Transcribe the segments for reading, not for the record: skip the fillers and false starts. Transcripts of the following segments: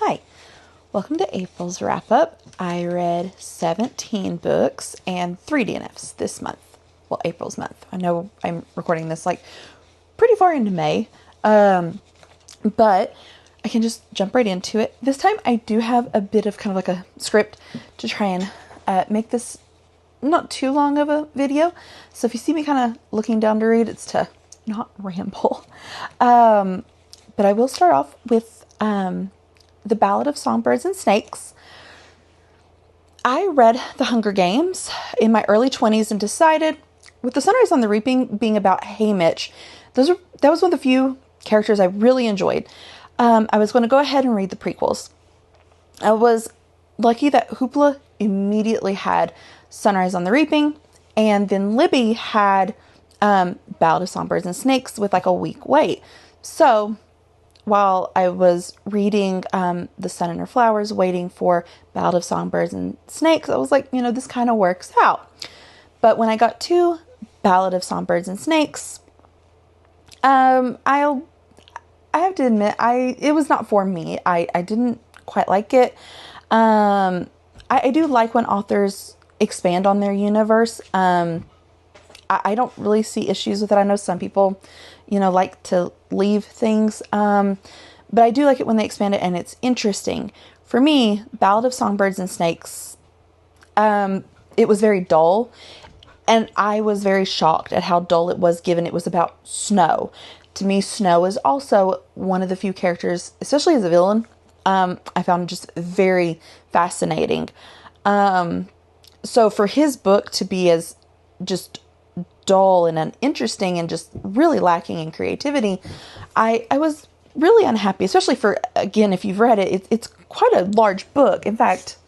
Hi, welcome to April's wrap-up. I read 17 books and 3 DNFs this month. Well, April's month. I know I'm recording this like pretty far into May, but I can just jump right into it. This time I do have a bit of kind of like a script to try and make this not too long of a video. So if you see me kind of looking down to read, it's to not ramble. But I will start off with the Ballad of Songbirds and Snakes. I read The Hunger Games in my early 20s and decided, with The Sunrise on the Reaping being about Haymitch, that was one of the few characters I really enjoyed. I was going to go ahead and read the prequels. I was lucky that Hoopla immediately had Sunrise on the Reaping, and then Libby had Ballad of Songbirds and Snakes with like a week wait. So while I was reading The Sun and Her Flowers, waiting for Ballad of Songbirds and Snakes, I was like, this kind of works out. But when I got to Ballad of Songbirds and Snakes, I have to admit, it was not for me. I didn't quite like it. I do like when authors expand on their universe. I don't really see issues with it. I know some people, like to leave things. But I do like it when they expand it and it's interesting. For me, Ballad of Songbirds and Snakes, it was very dull. And I was very shocked at how dull it was, given it was about Snow. To me, Snow is also one of the few characters, especially as a villain, I found just very fascinating. So for his book to be as just dull and uninteresting and just really lacking in creativity, I was really unhappy, especially for, again, if you've read it, it's quite a large book. In fact,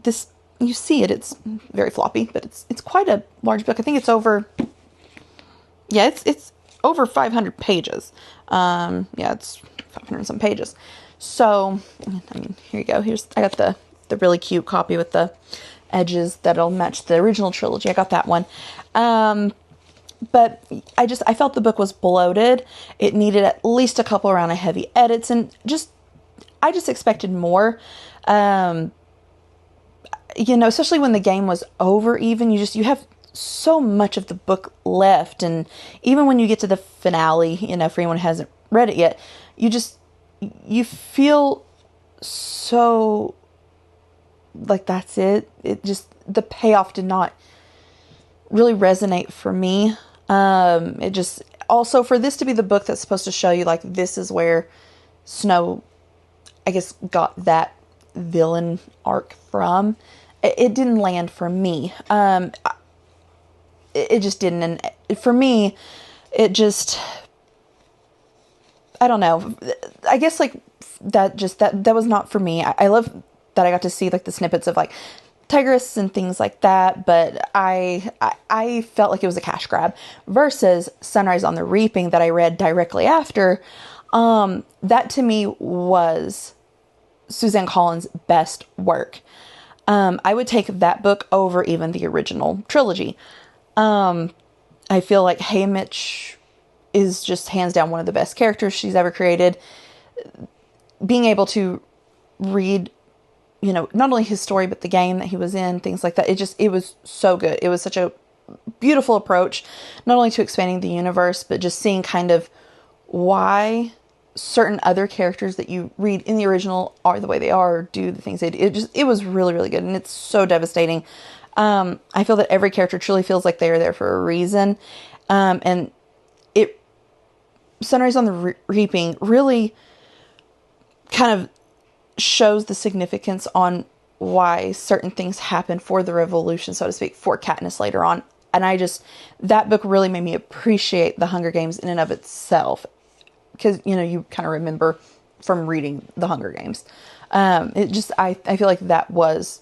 this, you see it, it's very floppy, but it's quite a large book. I think it's over, it's over 500 pages. It's 500 and some pages. So, here you go. I got the really cute copy with the edges that'll match the original trilogy. I got that one. But I felt the book was bloated. It needed at least a couple round of heavy edits, and I just expected more. Especially when the game was over, even you have so much of the book left, and even when you get to the finale, for anyone who hasn't read it yet, you feel so like that's it. The payoff did not really resonate for me. Also for this to be the book that's supposed to show you like this is where Snow, I guess, got that villain arc from. It didn't land for me. It just didn't. And for me, I don't know. I guess like that was not for me. I love that I got to see like the snippets of like Tigress and things like that, but I felt like it was a cash grab versus Sunrise on the Reaping that I read directly after. That to me was Suzanne Collins' best work. I would take that book over even the original trilogy. I feel like Haymitch is just hands down one of the best characters she's ever created. Being able to read, not only his story, but the game that he was in, things like that. It was so good. It was such a beautiful approach, not only to expanding the universe, but just seeing kind of why certain other characters that you read in the original are the way they are, or do the things they do. It was really, really good. And it's so devastating. I feel that every character truly feels like they are there for a reason. And Sunrise on the Reaping really kind of shows the significance on why certain things happen for the revolution, so to speak, for Katniss later on. And that book really made me appreciate the Hunger Games in and of itself. Because, you kind of remember from reading the Hunger Games. I feel like that was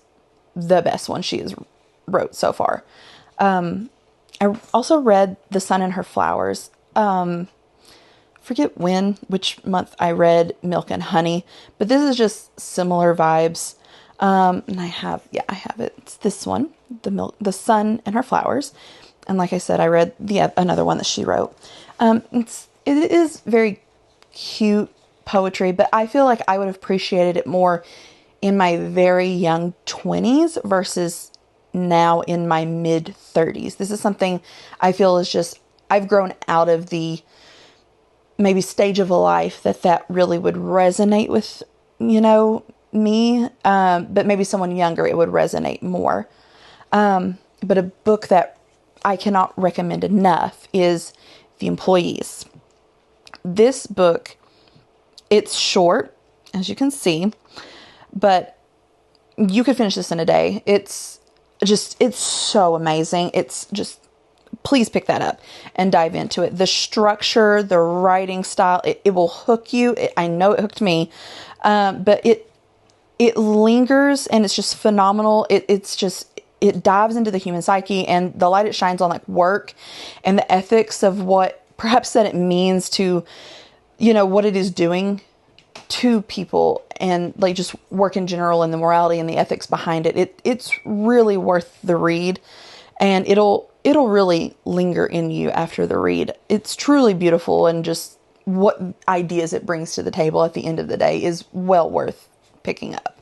the best one she has wrote so far. I also read The Sun and Her Flowers. Forget which month I read Milk and Honey, but this is just similar vibes. And I have it. It's this one, The Sun and Her Flowers. And like I said, I read another one that she wrote. It is very cute poetry, but I feel like I would have appreciated it more in my very young 20s versus now in my mid 30s. This is something I feel is just, I've grown out of the maybe stage of a life that really would resonate with, me. But maybe someone younger, it would resonate more. But a book that I cannot recommend enough is The Employees. This book, it's short, as you can see, but you could finish this in a day. It's so amazing. It's just, please pick that up and dive into it. The structure, the writing style, it will hook you. I know it hooked me, but it lingers and it's just phenomenal. It dives into the human psyche and the light it shines on like work and the ethics of what perhaps that it means to, what it is doing to people and like just work in general and the morality and the ethics behind it. It's really worth the read, and it'll really linger in you after the read. It's truly beautiful, and just what ideas it brings to the table at the end of the day is well worth picking up.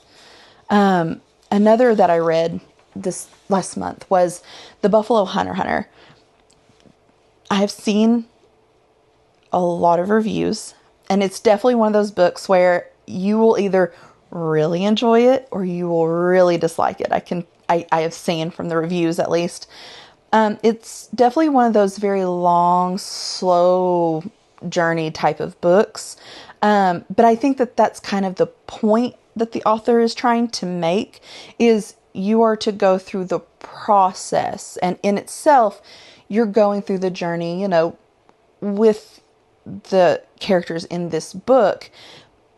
Another that I read this last month was The Buffalo Hunter. I have seen a lot of reviews, and it's definitely one of those books where you will either really enjoy it or you will really dislike it. I have seen from the reviews at least. It's definitely one of those very long, slow journey type of books. But I think that that's kind of the point that the author is trying to make, is you are to go through the process, and in itself, you're going through the journey, with the characters in this book.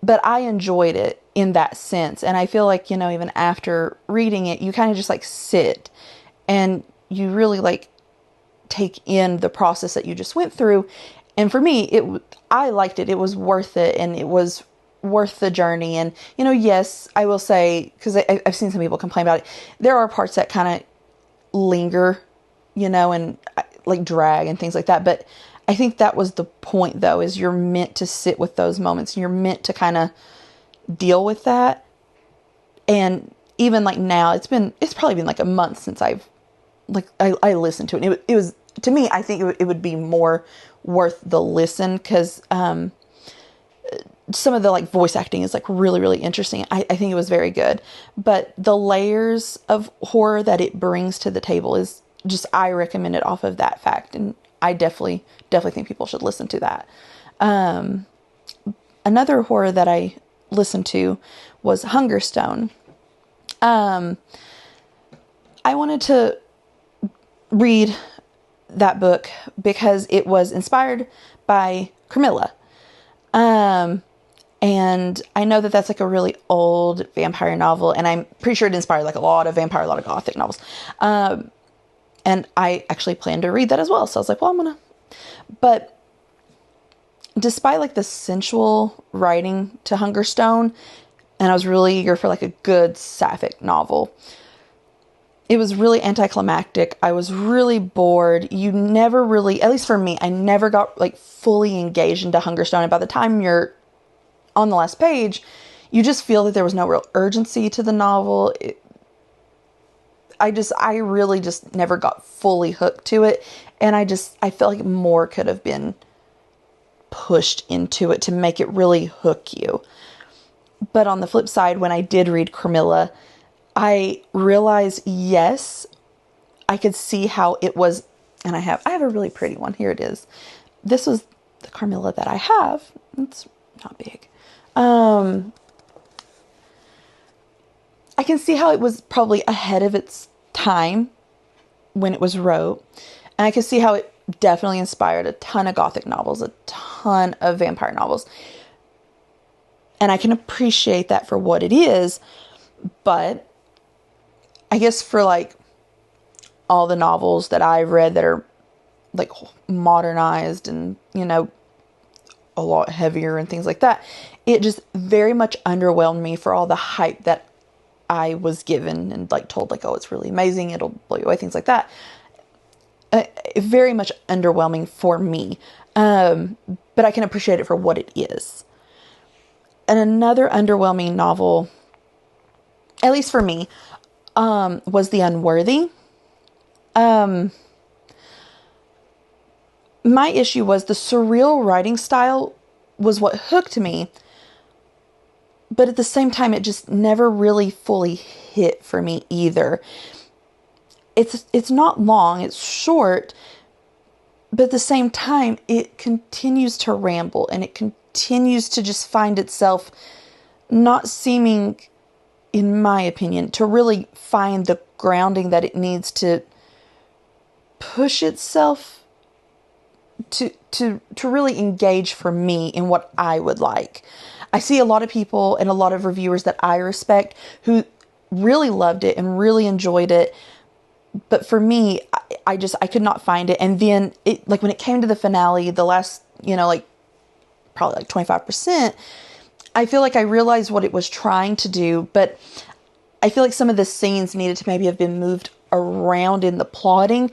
But I enjoyed it in that sense. And I feel like, even after reading it, you kind of just like sit and you really like take in the process that you just went through. And for me, I liked it. It was worth it. And it was worth the journey. And, yes, I will say, because I've seen some people complain about it, there are parts that kind of linger, and like drag and things like that. But I think that was the point, though, is you're meant to sit with those moments. You're meant to kind of deal with that. And even like now, it's probably been like a month since I listened to it. It was, to me, I think it would be more worth the listen, because some of the like voice acting is like really, really interesting. I think it was very good, but the layers of horror that it brings to the table is just, I recommend it off of that fact. And I definitely think people should listen to that. Another horror that I listened to was Hungerstone. I wanted to read that book because it was inspired by Carmilla. And I know that that's like a really old vampire novel, and I'm pretty sure it inspired like a lot of gothic novels. And I actually planned to read that as well. So I was like, well, but despite like the sensual writing to Hungerstone, and I was really eager for like a good sapphic novel, it was really anticlimactic. I was really bored. You never really, at least for me, I never got like fully engaged into Hungerstone. And by the time you're on the last page, you just feel that there was no real urgency to the novel. I really just never got fully hooked to it. And I felt like more could have been pushed into it to make it really hook you. But on the flip side, when I did read Carmilla, I realized, yes, I could see how it was. And I have a really pretty one. Here it is. This was the Carmilla that I have. It's not big. I can see how it was probably ahead of its time when it was wrote. And I can see how it definitely inspired a ton of gothic novels, a ton of vampire novels. And I can appreciate that for what it is. But I guess for like all the novels that I've read that are like modernized and, a lot heavier and things like that, it just very much underwhelmed me for all the hype that I was given and like told, like, oh, it's really amazing, it'll blow you away, things like that. Very much underwhelming for me. But I can appreciate it for what it is. And another underwhelming novel, at least for me, was The Unworthy. My issue was the surreal writing style was what hooked me, but at the same time, it just never really fully hit for me either. It's not long, it's short, but at the same time, it continues to ramble and it continues to just find itself not seeming, in my opinion, to really find the grounding that it needs to push itself to really engage for me in what I would like. I see a lot of people and a lot of reviewers that I respect who really loved it and really enjoyed it. But for me, I could not find it. And then it, like when it came to the finale, the last, probably like 25%, I feel like I realized what it was trying to do, but I feel like some of the scenes needed to maybe have been moved around in the plotting,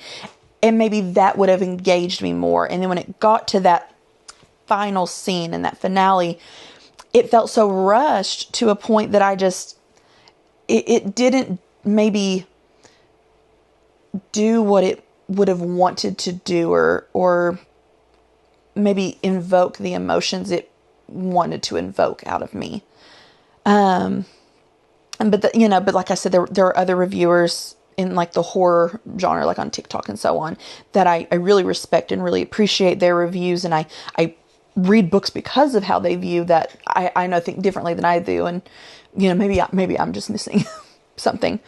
and maybe that would have engaged me more. And then when it got to that final scene and that finale, it felt so rushed to a point that it didn't maybe do what it would have wanted to do, or maybe invoke the emotions it wanted to invoke out of me. But like I said, there are other reviewers in like the horror genre, like on TikTok and so on, that I really respect and really appreciate their reviews. And I read books because of how they view that. I know, think differently than I do. And, maybe I'm just missing something.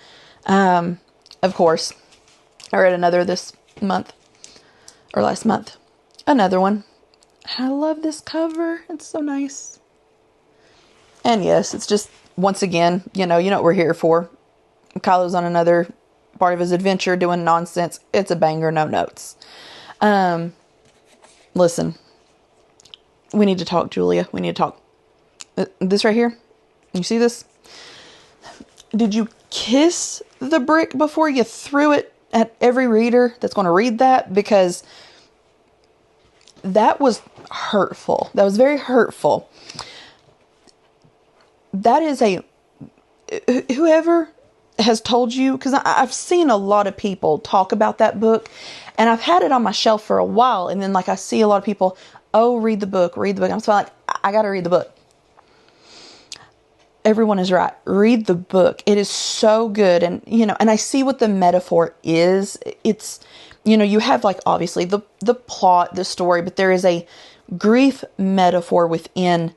Of course, I read another this month or last month, another one. I love this cover. It's so nice. And yes, it's just, once again, you know what we're here for. Kylo's on another part of his adventure doing nonsense. It's a banger, no notes. Listen, we need to talk, Julia. We need to talk. This right here, you see this? Did you kiss the brick before you threw it at every reader that's going to read that? Because that was hurtful. That was very hurtful. That is whoever has told you, because I've seen a lot of people talk about that book, and I've had it on my shelf for a while, and then I see a lot of people, read the book. I'm so like, I got to read the book. Everyone is right. Read the book. It is so good. And, and I see what the metaphor is. It's, you have obviously the plot, the story, but there is a grief metaphor within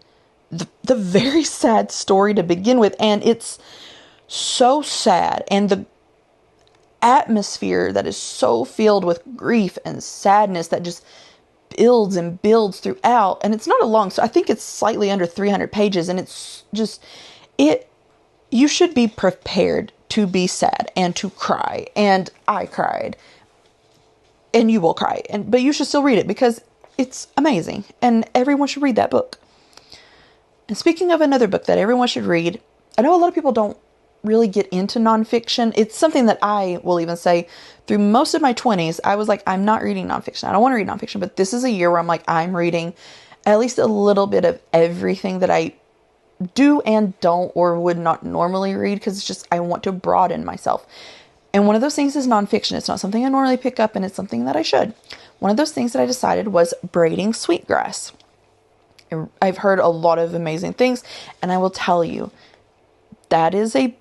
the very sad story to begin with. And it's so sad. And the atmosphere that is so filled with grief and sadness that just builds and builds throughout. And it's not a long, so I think it's slightly under 300 pages. And it's just, you should be prepared to be sad and to cry. And I cried. And you will cry. But you should still read it because it's amazing. And everyone should read that book. And speaking of another book that everyone should read, I know a lot of people don't really get into nonfiction. It's something that I will even say through most of my 20s, I was like, I'm not reading nonfiction. I don't want to read nonfiction, but this is a year where I'm like, I'm reading at least a little bit of everything that I do and don't or would not normally read, because it's just, I want to broaden myself. And one of those things is nonfiction. It's not something I normally pick up, and it's something that I should. One of those things that I decided was Braiding Sweetgrass. I've heard a lot of amazing things, and I will tell you, that is a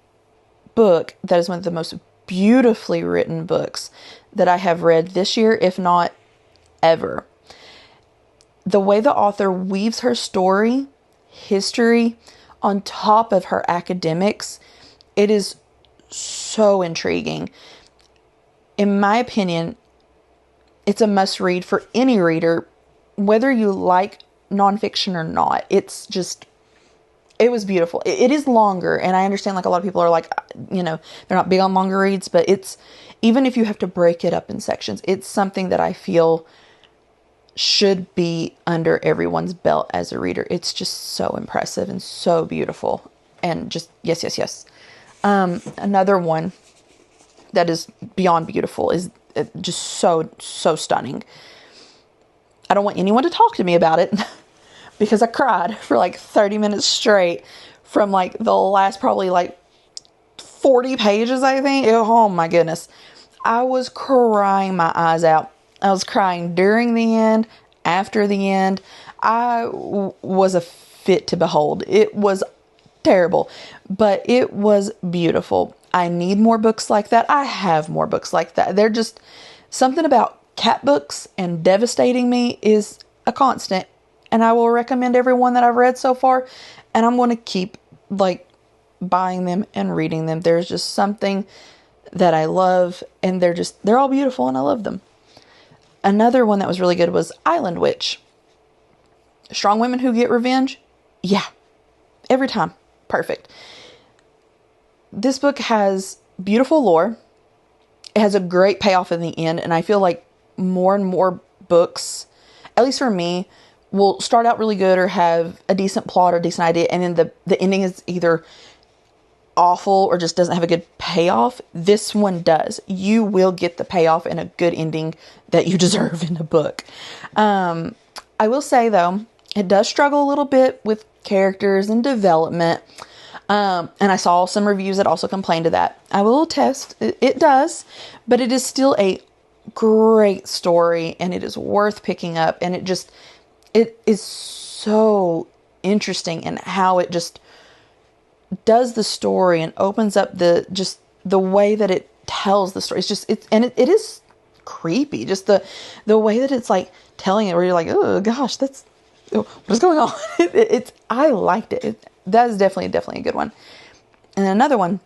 book that is one of the most beautifully written books that I have read this year, if not ever. The way the author weaves her story, history, on top of her academics, it is so intriguing. In my opinion, it's a must read for any reader, whether you like nonfiction or not. It's just, it was beautiful. It is longer, and I understand a lot of people are like, they're not big on longer reads, but it's, even if you have to break it up in sections, it's something that I feel should be under everyone's belt as a reader. It's just so impressive and so beautiful, and just yes. Another one that is beyond beautiful is just so stunning. I don't want anyone to talk to me about it, because I cried for like 30 minutes straight from like the last probably like 40 pages, I think. Oh my goodness. I was crying my eyes out. I was crying during the end, after the end. I was a fit to behold. It was terrible, but it was beautiful. I need more books like that. I have more books like that. They're just something about cat books and devastating me is a constant. And I will recommend every one that I've read so far. And I'm going to keep like buying them and reading them. There's just something that I love, and they're all beautiful and I love them. Another one that was really good was Island Witch. Strong women who get revenge. Yeah. Every time. Perfect. This book has beautiful lore. It has a great payoff in the end. And I feel like more and more books, at least for me, will start out really good or have a decent plot or decent idea. And then the ending is either awful or just doesn't have a good payoff. This one does. You will get the payoff and a good ending that you deserve in a book. I will say though, it does struggle a little bit with characters and development. And I saw some reviews that also complained of that. I will attest, it does, but it is still a great story and it is worth picking up. And it is so interesting in how it just does the story and opens up the way that it tells the story. It is creepy. Just the way that it's like telling it, where you're like, oh gosh, what is going on? I liked it. That is definitely a good one. And another one,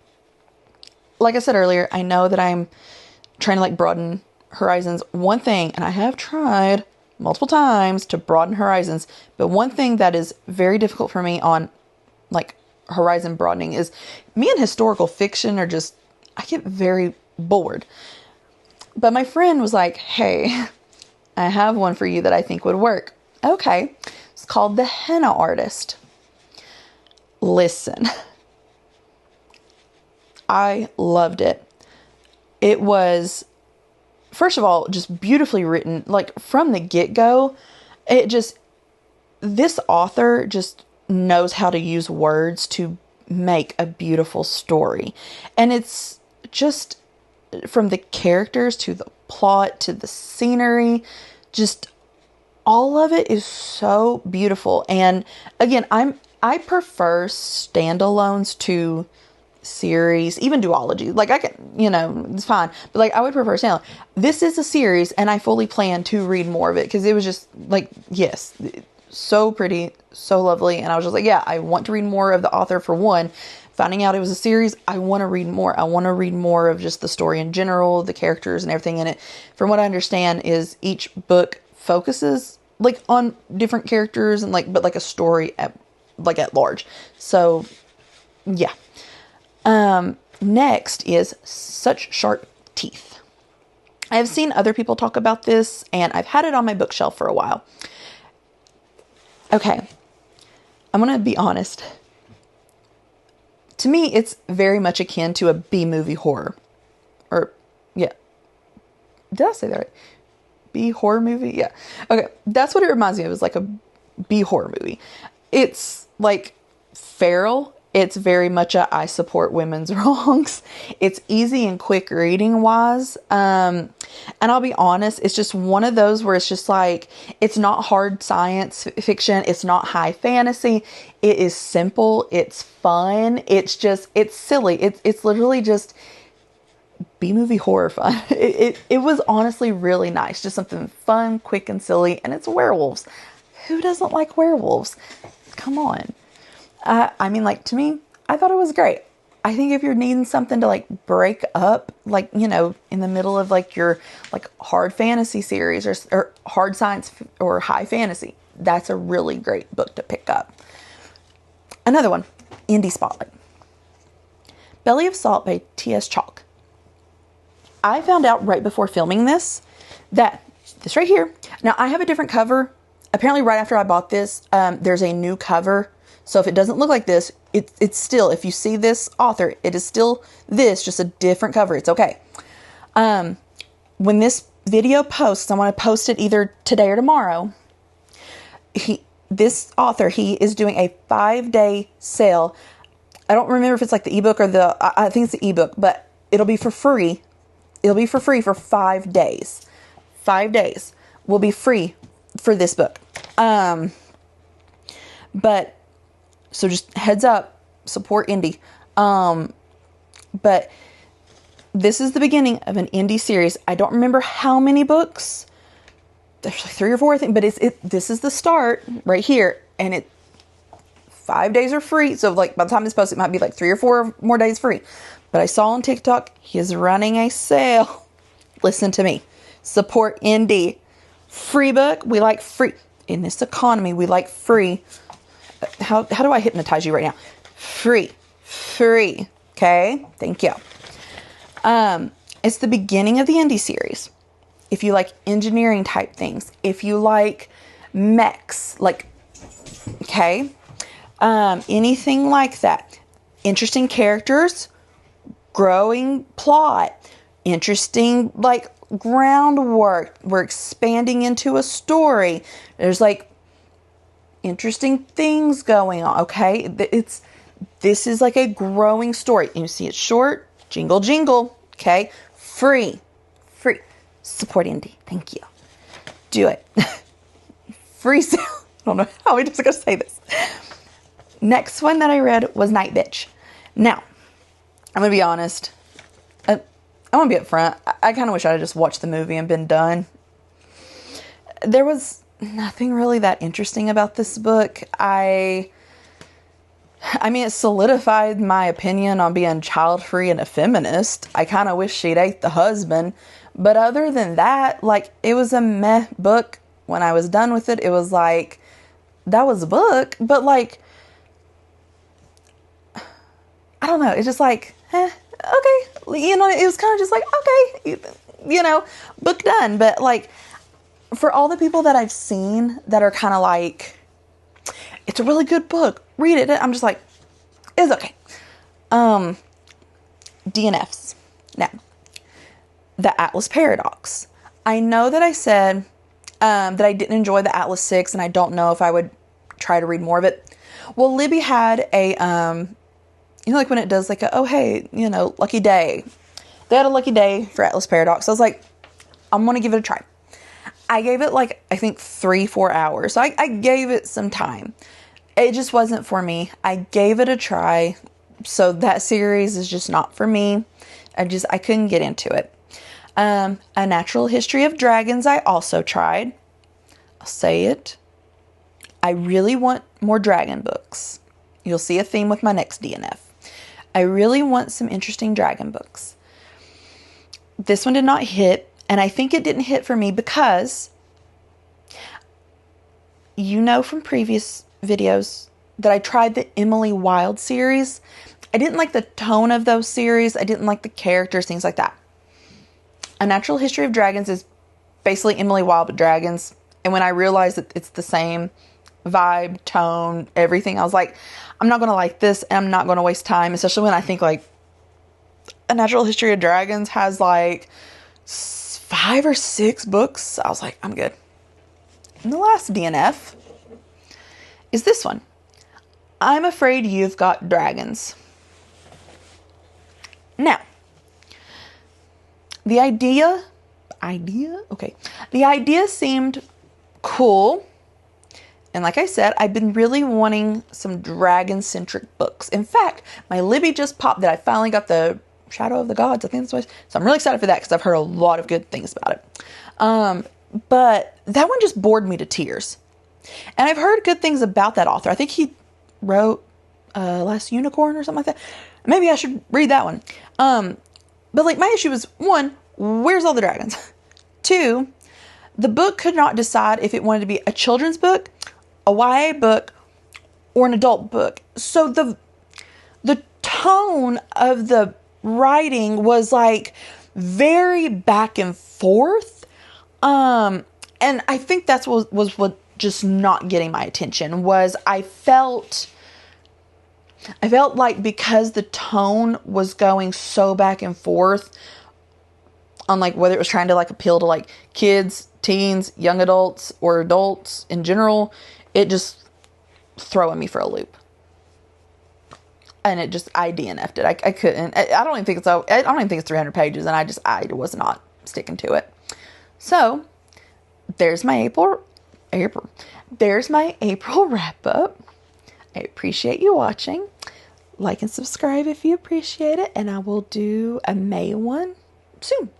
like I said earlier, I know that I'm trying to like broaden horizons. One thing, and I have tried multiple times to broaden horizons, but one thing that is very difficult for me on like horizon broadening is me and historical fiction are just, I get very bored. But my friend was like, hey, I have one for you that I think would work. Okay. It's called The Henna Artist. Listen, I loved it. It was, first of all, just beautifully written, like from the get-go. This author just knows how to use words to make a beautiful story. And it's just from the characters to the plot to the scenery, just all of it is so beautiful. And again, I prefer standalones to series, even duology. Like I can, it's fine, but like I would prefer standalone. This is a series and I fully plan to read more of it because it was just like, yes, so pretty, so lovely. And I was just like, yeah, I want to read more of the author for one. Finding out it was a series, I want to read more. I want to read more of just the story in general, the characters and everything in it. From what I understand is each book focuses like on different characters and like, but like a story at large. So yeah. Next is Such Sharp Teeth. I have seen other people talk about this and I've had it on my bookshelf for a while. Okay. I'm going to be honest. To me, it's very much akin to a B-movie horror. Or, yeah. Did I say that right? B-horror movie? Yeah. Okay. That's what it reminds me of. It's like a B-horror movie. It's like feral. It's very much I support women's wrongs. It's easy and quick reading wise. And I'll be honest, it's just one of those where it's just like, it's not hard science fiction. It's not high fantasy. It is simple. It's fun. It's silly. It's literally just B-movie horror fun. It was honestly really nice. Just something fun, quick, and silly. And it's werewolves. Who doesn't like werewolves? Come on. I mean, like, to me, I thought it was great. I think if you're needing something to, like, break up, like, in the middle of, like, your, like, hard fantasy series or hard science or high fantasy, that's a really great book to pick up. Another one, Indie Spotlight. Belly of Salt by T.S. Chalk. I found out right before filming this that this right here, now I have a different cover. Apparently right after I bought this, there's a new cover. So if it doesn't look like this, it's still, if you see this author, it is still this, just a different cover. It's okay. When this video posts, I want to post it either today or tomorrow. this author, he is doing a 5-day sale. I don't remember if it's like the ebook or I think it's the ebook, but it'll be for free. It'll be for free for 5 days. 5 days will be free for this book. But so just heads up, support indie. But this is the beginning of an indie series. I don't remember how many books. There's like 3 or 4, I think, but this is the start right here, and 5 days are free. So like by the time it's posted, it might be like 3 or 4 more days free. But I saw on TikTok, he is running a sale. Listen to me. Support indie. Free book. We like free. In this economy, we like free. How do I hypnotize you right now? Free. Free. Okay? Thank you. It's the beginning of the indie series. If you like engineering type things. If you like mechs. Like, okay? Anything like that. Interesting characters. Growing plot. Interesting, like, groundwork. We're expanding into a story. There's like interesting things going on. Okay, this is like a growing story. You see, it's short. Jingle jingle. Okay, free. Support indie. Thank you. Do it. Free sale. I don't know how I'm just gonna say this. Next one that I read was Nightbitch. Now, I'm gonna be honest. I'm going to be upfront. I kind of wish I had just watched the movie and been done. There was nothing really that interesting about this book. I mean, it solidified my opinion on being child-free and a feminist. I kind of wish she'd ate the husband. But other than that, like, it was a meh book. When I was done with it, it was like, that was a book. But, like, I don't know. It's just like, okay, you know, it was kind of just like, okay, you know, book done. But like, for all the people that I've seen that are kind of like, it's a really good book, read it, I'm just like, it's okay. DNFs. Now, the Atlas Paradox. I know that I said that I didn't enjoy the Atlas 6, and I don't know if I would try to read more of it. Well, Libby had a, you know, like when it does like oh, hey, you know, lucky day. They had a lucky day for Atlas Paradox. I was like, I'm going to give it a try. I gave it like, I think 3-4 hours. So I gave it some time. It just wasn't for me. I gave it a try. So that series is just not for me. I couldn't get into it. A Natural History of Dragons I also tried. I'll say it. I really want more dragon books. You'll see a theme with my next DNF. I really want some interesting dragon books. This one did not hit, and I think it didn't hit for me because you know from previous videos that I tried the Emily Wilde series. I didn't like the tone of those series. I didn't like the characters, things like that. A Natural History of Dragons is basically Emily Wilde but dragons. And when I realized that it's the same vibe, tone, everything, I was like, I'm not going to like this, and I'm not going to waste time, especially when I think like A Natural History of Dragons has like 5 or 6 books. I was like, I'm good. And the last DNF is this one. I'm Afraid You've Got Dragons. Now, the idea, okay. The idea seemed cool. And like I said, I've been really wanting some dragon-centric books. In fact, my Libby just popped that I finally got the Shadow of the Gods. I think that's what it was. So I'm really excited for that because I've heard a lot of good things about it. But that one just bored me to tears. And I've heard good things about that author. I think he wrote Last Unicorn or something like that. Maybe I should read that one. But like my issue was, 1, where's all the dragons? 2, the book could not decide if it wanted to be a children's book, a YA book, or an adult book. So the tone of the writing was like very back and forth. And I think that's what was what just not getting my attention was I felt like because the tone was going so back and forth on like whether it was trying to like appeal to like kids, teens, young adults, or adults in general, it just throwing me for a loop. And it just, I DNF'd it. I couldn't. I don't even think it's 300 pages, and I was not sticking to it. So there's my April. There's my April wrap up. I appreciate you watching. Like and subscribe if you appreciate it, and I will do a May one soon.